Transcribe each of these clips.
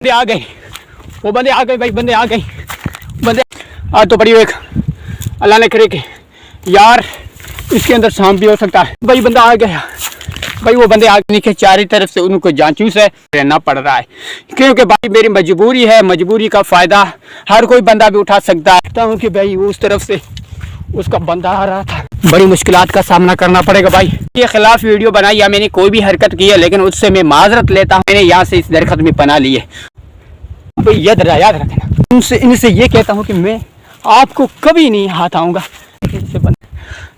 बंदे आ गए, वो बंदे आ गए भाई, बंदे आ गए, बंदे आज तो बड़ी एक अल्लाह ने करे कि यार इसके अंदर सांप भी हो सकता है भाई। बंदा आ गया भाई, वो बंदे आगे के चारों तरफ से उनको जांचूस है रहना पड़ रहा है, क्योंकि भाई मेरी मजबूरी है, मजबूरी का फ़ायदा हर कोई बंदा भी उठा सकता है। कहता हूँ कि भाई उस तरफ से उसका बंदा आ रहा था, बड़ी मुश्किलात का सामना करना पड़ेगा भाई। के खिलाफ वीडियो बनाई या मैंने कोई भी हरकत की है, लेकिन उससे मैं माजरत लेता हूँ। मैंने यहाँ से इस दरख्त में पना ली है भाई, याद रखना। इनसे ये कहता हूँ कि मैं आपको कभी नहीं हाथ आऊँगा,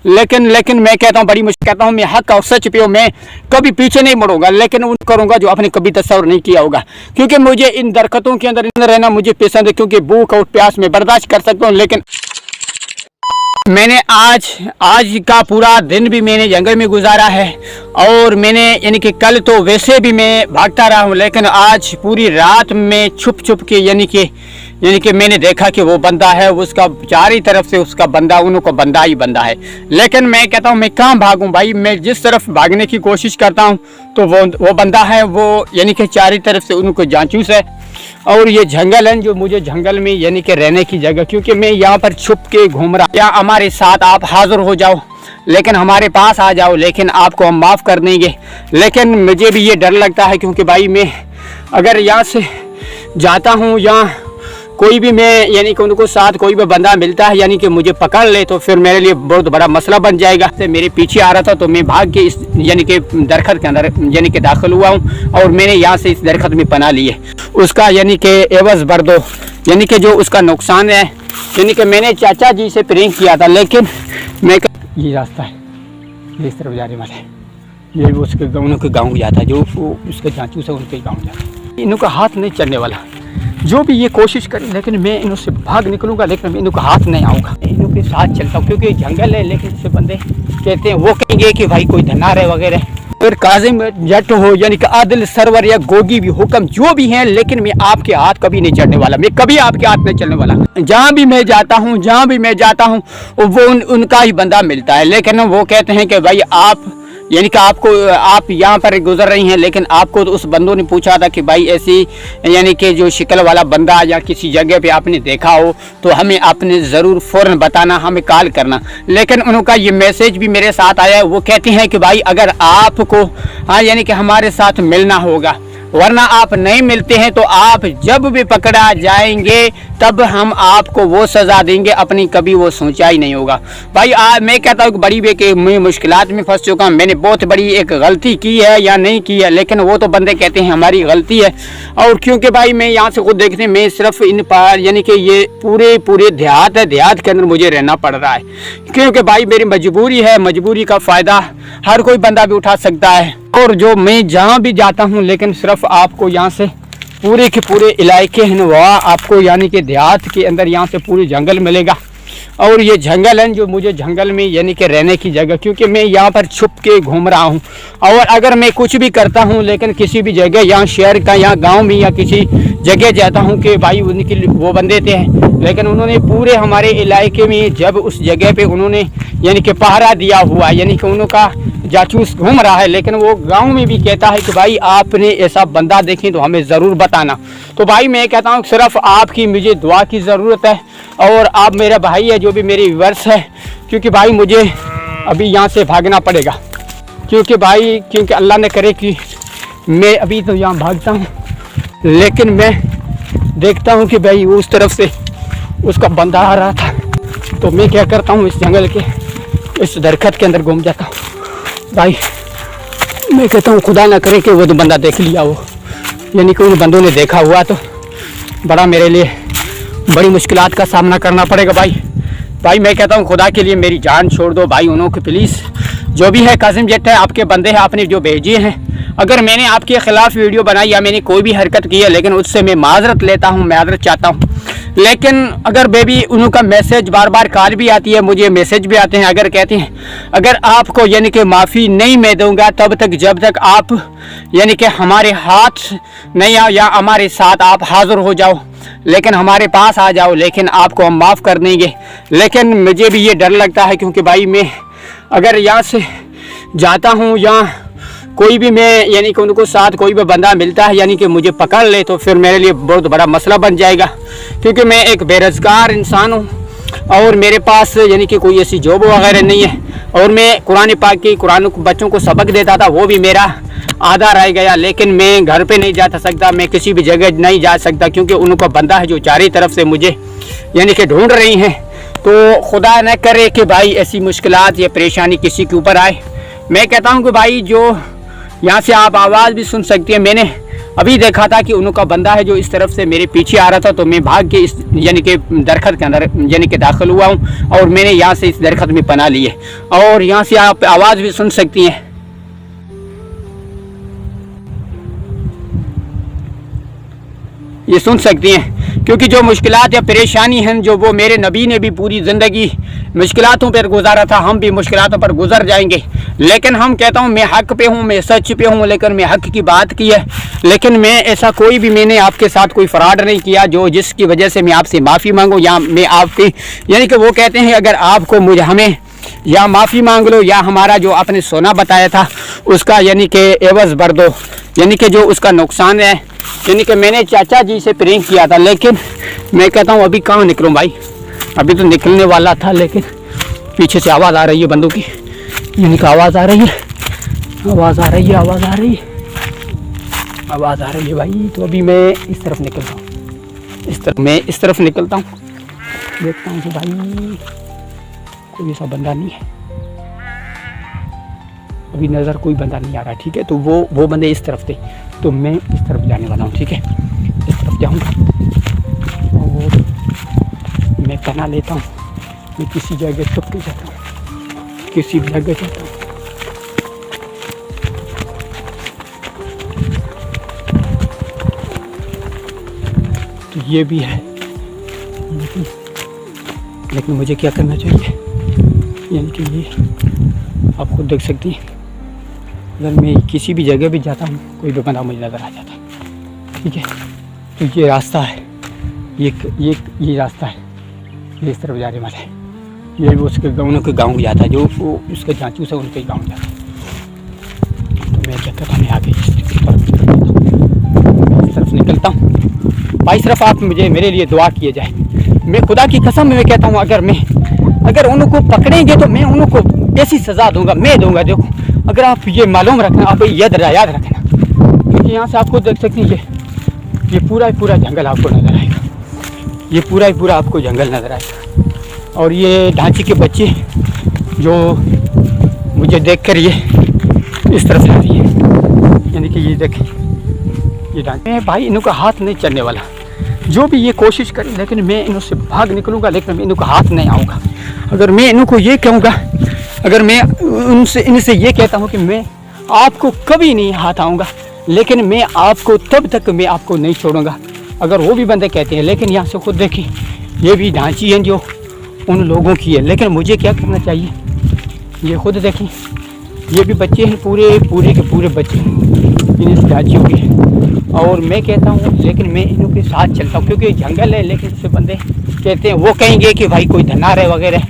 लेकिन मैं कहता हूँ बड़ी मुश्किल, कहता हूँ मैं हक और सच पे हूँ, मैं कभी पीछे नहीं मुड़ूंगा, लेकिन उन करूँगा जो आपने कभी तस्वर नहीं किया होगा। क्योंकि मुझे इन दरख्तों के अंदर रहना मुझे पसंद है, क्योंकि भूख और प्यास में बर्दाश्त कर सकता हूँ। लेकिन मैंने आज का पूरा दिन भी मैंने जंगल में गुजारा है, और मैंने यानी कि कल तो वैसे भी मैं भागता रहा हूँ, लेकिन आज पूरी रात में छुप के यानी कि मैंने देखा कि वो बंदा है, उसका चारों तरफ से उसका बंदा, उनको बंदा ही बंदा है। लेकिन मैं कहता हूँ मैं कहाँ भागूँ भाई, मैं जिस तरफ भागने की कोशिश करता हूँ तो वो बंदा है, वो यानी कि चारों तरफ से उनको जांचूस है। और ये जंगल है जो मुझे जंगल में यानी कि रहने की जगह, क्योंकि मैं यहाँ पर छुप के घूम रहा, या हमारे साथ आप हाजिर हो जाओ, लेकिन हमारे पास आ जाओ, लेकिन आपको हम माफ़ कर देंगे। लेकिन मुझे भी ये डर लगता है, क्योंकि भाई मैं अगर यहाँ से जाता हूँ या कोई भी मैं यानी कि उनको साथ कोई भी बंदा मिलता है यानी कि मुझे पकड़ ले, तो फिर मेरे लिए बहुत बड़ा मसला बन जाएगा। से मेरे पीछे आ रहा था तो मैं भाग के इस यानी कि दरख्त के अंदर यानी कि दाखिल हुआ हूँ, और मैंने यहाँ से इस दरख्त में पना ली है। उसका यानी कि एवज़ भर दो, यानी कि जो उसका नुकसान है, यानी कि मैंने चाचा जी से प्रेम किया था, लेकिन मैं ये रास्ता है, ये इस तरफ जाने वाला है, ये उसके उनके गाँव जाता है, जो उसके चाचू से उनके गाँव जाता है। इनका हाथ नहीं चलने वाला, जो भी ये कोशिश करे, लेकिन मैं इनसे भाग निकलूंगा, लेकिन मैं इनका हाथ नहीं आऊँगा, इनके साथ चलता हूँ, क्योंकि जंगल है। लेकिन से बंदे कहते हैं, वो कहेंगे कि भाई कोई धनार है वगैरह, फिर काजिम जट हो यानी कि आदिल सरवर या गोगी भी हुक्म जो भी हैं, लेकिन मैं आपके हाथ कभी नहीं चढ़ने वाला, मैं कभी आपके हाथ नहीं चलने वाला। जहाँ भी मैं जाता हूँ वो उनका ही बंदा मिलता है, लेकिन वो कहते हैं कि भाई आप यानी कि आप यहाँ पर गुजर रही हैं, लेकिन आपको तो उस बंदों ने पूछा था कि भाई ऐसी यानी कि जो शिकल वाला बंदा या किसी जगह पे आपने देखा हो तो हमें आपने ज़रूर फ़ौरन बताना, हमें कॉल करना। लेकिन उनका ये मैसेज भी मेरे साथ आया है, वो कहते हैं कि भाई अगर आपको यानी कि हमारे साथ मिलना होगा, वरना आप नहीं मिलते हैं तो आप जब भी पकड़ा जाएंगे तब हम आपको वो सज़ा देंगे, अपनी कभी वो सोचा ही नहीं होगा। भाई मैं कहता हूँ कि बड़ी बेके मैं मुश्किलात में फंस चुका हूँ, मैंने बहुत बड़ी एक गलती की है या नहीं की है, लेकिन वो तो बंदे कहते हैं हमारी गलती है। और क्योंकि भाई मैं यहाँ से खुद देखते मैं सिर्फ इन पार यानी कि ये पूरे देहात है, देहात के अंदर मुझे रहना पड़ रहा है, क्योंकि भाई मेरी मजबूरी है, मजबूरी का फ़ायदा हर कोई बंदा भी उठा सकता है। और जो मैं जहाँ भी जाता हूँ, लेकिन सिर्फ आपको यहाँ से पूरे के पूरे इलाके हैं वहाँ आपको यानी कि देहात के अंदर यहाँ से पूरे जंगल मिलेगा। और ये जंगल है जो मुझे जंगल में यानी कि रहने की जगह, क्योंकि मैं यहाँ पर छुप के घूम रहा हूँ। और अगर मैं कुछ भी करता हूँ, लेकिन किसी भी जगह यहाँ शहर का या गांव में या किसी जगह जाता हूँ कि भाई उनकी वो बंदे थे, लेकिन उन्होंने पूरे हमारे इलाके में जब उस जगह पे उन्होंने यानी कि पहरा दिया हुआ, यानी कि उनका जासूस घूम रहा है, लेकिन वो गांव में भी कहता है कि भाई आपने ऐसा बंदा देखें तो हमें ज़रूर बताना। तो भाई मैं कहता हूँ सिर्फ आपकी मुझे दुआ की ज़रूरत है, और आप मेरा भाई है जो भी मेरी व्यूअर्स है, क्योंकि भाई मुझे अभी यहाँ से भागना पड़ेगा, क्योंकि अल्लाह ने करे कि मैं अभी तो यहाँ भागता हूँ, लेकिन मैं देखता हूँ कि भाई उस तरफ से उसका बंदा आ रहा था, तो मैं क्या करता हूँ इस जंगल के इस दरख्त के अंदर घूम जाता हूँ। भाई मैं कहता हूँ खुदा ना करे कि वो तो बंदा देख लिया हो, यानी कि उन बंदों ने देखा हुआ तो बड़ा मेरे लिए बड़ी मुश्किलात का सामना करना पड़ेगा। भाई मैं कहता हूँ खुदा के लिए मेरी जान छोड़ दो भाई, उन्हों की प्लीज़ जो भी है काजिम जट है, आपके बंदे हैं, आपने जो भेजे हैं, अगर मैंने आपके ख़िलाफ़ वीडियो बनाई या मैंने कोई भी हरकत की है, लेकिन उससे मैं माजरत लेता हूँ, माजरत चाहता हूँ। लेकिन अगर बेबी उनका मैसेज बार कॉल भी आती है, मुझे मैसेज भी आते हैं, अगर कहते हैं अगर आपको यानी कि माफ़ी नहीं मैं दूँगा तब तक जब तक आप यानी कि हमारे हाथ नहीं आओ या हमारे साथ आप हाज़िर हो जाओ, लेकिन हमारे पास आ जाओ, लेकिन आपको हम माफ़ कर देंगे। लेकिन मुझे भी ये डर लगता है, क्योंकि भाई मैं अगर यहाँ से जाता हूँ या कोई भी मैं यानी कि उनको साथ कोई भी बंदा मिलता है यानी कि मुझे पकड़ ले तो फिर मेरे लिए बहुत बड़ा मसला बन जाएगा, क्योंकि मैं एक बेरोज़गार इंसान हूँ और मेरे पास यानी कि कोई ऐसी जॉब वगैरह नहीं है। और मैं कुरान पाक की कुरान बच्चों को सबक देता था, वो भी मेरा आधा रह गया। लेकिन मैं घर पे नहीं जा सकता, मैं किसी भी जगह नहीं जा सकता, क्योंकि उनको बंदा है जो चारों तरफ से मुझे यानी कि ढूंढ रही हैं। तो खुदा न करे कि भाई ऐसी मुश्किलात या परेशानी किसी के ऊपर आए। मैं कहता हूँ कि भाई जो यहाँ से आप आवाज़ भी सुन सकती हैं, मैंने अभी देखा था कि उनका बंदा है जो इस तरफ से मेरे पीछे आ रहा था, तो मैं भाग के इस यानी कि दरख्त के अंदर यानी कि दाखिल हुआ हूँ और मैंने यहाँ से इस दरख्त में पनाह ली है। और यहाँ से आप आवाज़ भी सुन सकती हैं। ये सुन सकती हैं, क्योंकि जो मुश्किलात या परेशानी हैं जो वो मेरे नबी ने भी पूरी ज़िंदगी मुश्किलातों पर गुजारा था, हम भी मुश्किलातों पर गुजर जाएंगे। लेकिन हम कहता हूँ मैं हक पे हूँ, मैं सच पे हूँ, लेकिन मैं हक की बात की है। लेकिन मैं ऐसा कोई भी मैंने आपके साथ कोई फ्रॉड नहीं किया जो जिसकी वजह से मैं आपसे माफ़ी मांगूँ या मैं आपकी यानी कि वो कहते हैं अगर आपको मुझे हमें या माफ़ी मांग लो या हमारा जो आपने सोना बताया था उसका यानी कि एवज़ भर दो, यानी कि जो उसका नुकसान है। यानी कि मैंने चाचा जी से प्रैंक किया था, लेकिन मैं कहता हूँ अभी कहाँ निकलूँ भाई, अभी तो निकलने वाला था, लेकिन पीछे से आवाज़ आ रही है बंदों की, यानी कि आवाज़ आ रही है, आवाज़ आ रही है, आवाज़ आ रही है, आवाज़ आ रही है भाई। तो अभी मैं इस तरफ निकलता हूँ, इस तरफ निकलता हूँ, देखता हूँ कि भाई कोई ऐसा बंदा नहीं है, अभी नज़र कोई बंदा नहीं आ रहा। ठीक है, तो वो बंदे इस तरफ थे, तो मैं इस तरफ जाने वाला हूँ। ठीक है, इस तरफ जाऊँगा और मैं पना लेता हूँ, मैं किसी जगह छुप के जाता हूँ, किसी भी जगह जाता हूँ। तो ये भी है, लेकिन मुझे क्या करना चाहिए, यानी कि ये आप खुद देख सकती हैं। अगर मैं किसी भी जगह भी जाता हूँ कोई भी बंदा मुझे नज़र आ जाता है। ठीक है, तो ये रास्ता है, ये रास्ता है, ये इस तरफ जाने वाला है, ये वो उसके गाँव जाता है, जो वो उसके जांचू से उनके गाँव जाता है। तो मैं क्या करता हूँ, मैं आगे इस तरफ निकलता हूँ भाई। सिर्फ आप मेरे लिए दुआ किए जाए। मैं खुदा की कसम में कहता हूँ अगर उनको पकड़ेंगे तो मैं उनको ऐसी सज़ा दूंगा, मैं दूंगा। देखो, अगर आप ये मालूम रखना, आप याद रखना, क्योंकि यहाँ से आपको देख सकते हैं ये पूरा जंगल आपको नज़र आएगा, ये पूरा आपको जंगल नज़र आएगा। और ये ढांची के बच्चे जो मुझे देखकर ये इस तरफ जा रही है, यानी कि ये देखें, ये ढांचे भाई, इनका हाथ नहीं चलने वाला, जो भी ये कोशिश करें, लेकिन मैं इनसे भाग निकलूँगा, लेकिन मैं इनको हाथ नहीं आऊँगा। अगर मैं इनको ये कहूँगा, अगर मैं इनसे ये कहता हूँ कि मैं आपको कभी नहीं हाथ आऊँगा, लेकिन मैं आपको तब तक मैं आपको नहीं छोड़ूंगा, अगर वो भी बंदे कहते हैं। लेकिन यहाँ से खुद देखिए, ये भी ढांची है जो उन लोगों की है, लेकिन मुझे क्या करना चाहिए, ये खुद देखें, ये भी बच्चे हैं, पूरे के पूरे बच्चे इन ढांचियों के। और मैं कहता हूँ, लेकिन मैं इनके साथ चलता हूँ, क्योंकि जंगल है, लेकिन उससे बंदे कहते हैं, वो कहेंगे कि भाई कोई धनार है वगैरह,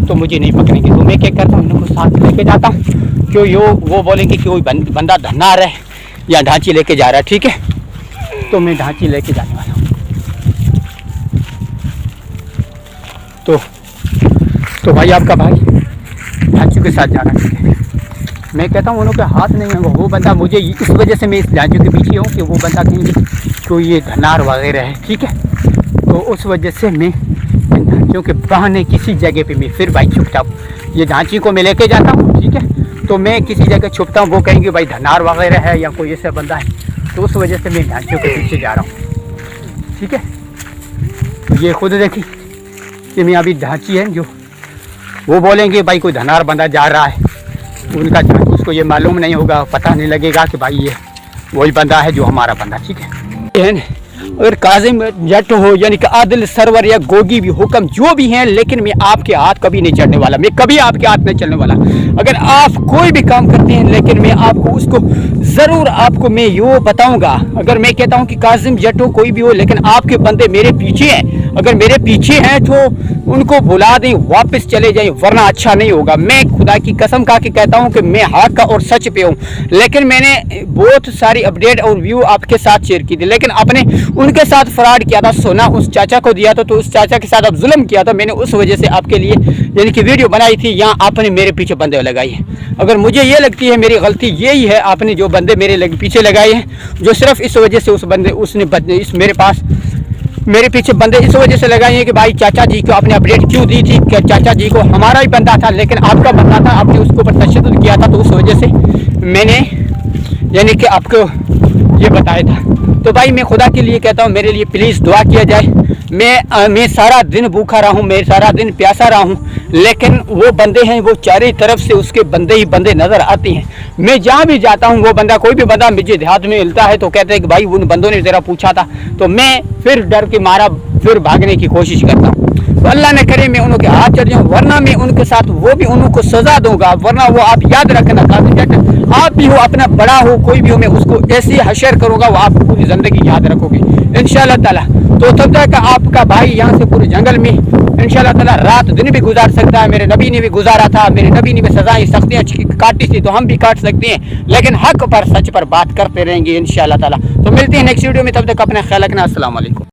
तो मुझे नहीं पकड़ेंगे। तो मैं क्या करता हूँ, इनको साथ लेके जाता हूँ, क्यों वो बोलेंगे कि कोई बंदा धनार है या ढांची लेके जा रहा है। ठीक है, तो मैं ढांची लेके जाने वाला हूँ। तो भाई आपका भाई ढांची के साथ जा रहा है। मैं कहता हूँ उनके हाथ नहीं है, वो बंदा मुझे इस वजह से मैं इस ढांची के पीछे हूँ कि वो बंदा कहेंगे तो ये धनार वगैरह है। ठीक है, तो उस वजह से मैं इन ढांचियों के बहाने किसी जगह पे मैं फिर भाई छुपता हूँ। ये ढांची को मैं लेके जाता हूँ, ठीक है, तो मैं किसी जगह छुपता हूँ, वो कहेंगे भाई धनार वगैरह है या कोई ऐसा बंदा है, तो उस वजह से मैं ढांचियों के पीछे जा रहा हूँ। ठीक है, तो ये खुद देखिए कि मैं अभी ढांची है, जो वो बोलेंगे भाई कोई धनार बंदा जा रहा है, उनका उसको ये मालूम नहीं होगा, पता नहीं लगेगा कि भाई ये वही बंदा है जो हमारा बंदा। ठीक है, अगर काजिम जट हो यानी कि आदिल सरवर या गोगी भी हुक्म जो भी हैं, लेकिन मैं आपके हाथ कभी नहीं चढ़ने वाला, मैं कभी आपके हाथ नहीं चलने वाला। अगर आप कोई भी काम करते हैं, लेकिन मैं आपको उसको ज़रूर आपको मैं यूँ बताऊंगा। अगर मैं कहता हूँ कि कासिम जट हो कोई भी हो, लेकिन आपके बंदे मेरे पीछे हैं, अगर मेरे पीछे हैं तो उनको बुला दें, वापस चले जाएं, वरना अच्छा नहीं होगा। मैं खुदा की कसम खा के कहता हूँ कि मैं हक का और सच पे हूँ। लेकिन मैंने बहुत सारी अपडेट और व्यू आपके साथ शेयर की थी, लेकिन आपने उनके साथ फ्रॉड किया था, सोना उस चाचा को दिया था, तो उस चाचा के साथ आप जुल्म किया था। मैंने उस वजह से आपके लिए यानी कि वीडियो बनाई थी, यहाँ आपने मेरे पीछे बंदे लगाई है। अगर मुझे ये लगती है मेरी गलती यही है, आपने जो बंदे मेरे पीछे लगाए हैं, जो सिर्फ इस वजह से उस बंदे उसने इस मेरे पीछे बंदे इस वजह से लगाए हैं कि भाई चाचा जी को आपने अपडेट क्यों दी थी, कि चाचा जी को हमारा ही बंदा था लेकिन आपका बंदा था, आपने उसके ऊपर तशद्दुद किया था, तो उस वजह से मैंने यानी कि आपको ये बताया था। तो भाई मैं खुदा के लिए कहता हूँ मेरे लिए प्लीज़ दुआ किया जाए। मैं सारा दिन भूखा रहा हूँ, मैं सारा दिन प्यासा रहा हूँ, लेकिन वो बंदे हैं, वो चारों तरफ से उसके बंदे ही बंदे नज़र आते हैं। मैं जहाँ भी जाता हूँ वो बंदा, कोई भी बंदा मुझे देहात में मिलता है तो कहते हैं कि भाई उन बंदों ने ज़रा पूछा था, तो मैं फिर डर के मारा फिर भागने की कोशिश करता हूँ। तो अल्लाह ने करे मैं उनके हाथ चढ़ जाऊँ, वरना मैं उनके साथ वो भी उनको सज़ा दूंगा। वरना वो आप याद रखना, कासिम जट आप भी हो, अपना बड़ा हो, कोई भी हो, मैं उसको ऐसे हशर करूँगा वो आप पूरी ज़िंदगी याद रखोगे इंशाअल्लाह ताला। तो तब तक आपका भाई यहाँ से पूरे जंगल में इंशाअल्लाह ताला रात दिन भी गुजार सकता है। मेरे नबी ने भी गुजारा था, मेरे नबी ने भी सजाएं सख्तियाँ काटी थी, तो हम भी काट सकते हैं, लेकिन हक पर सच पर बात करते रहेंगे इंशाअल्लाह ताला। तो मिलते हैं नेक्स्ट वीडियो में, तब तक अपना ख्याल रखना। अस्सलाम वालेकुम।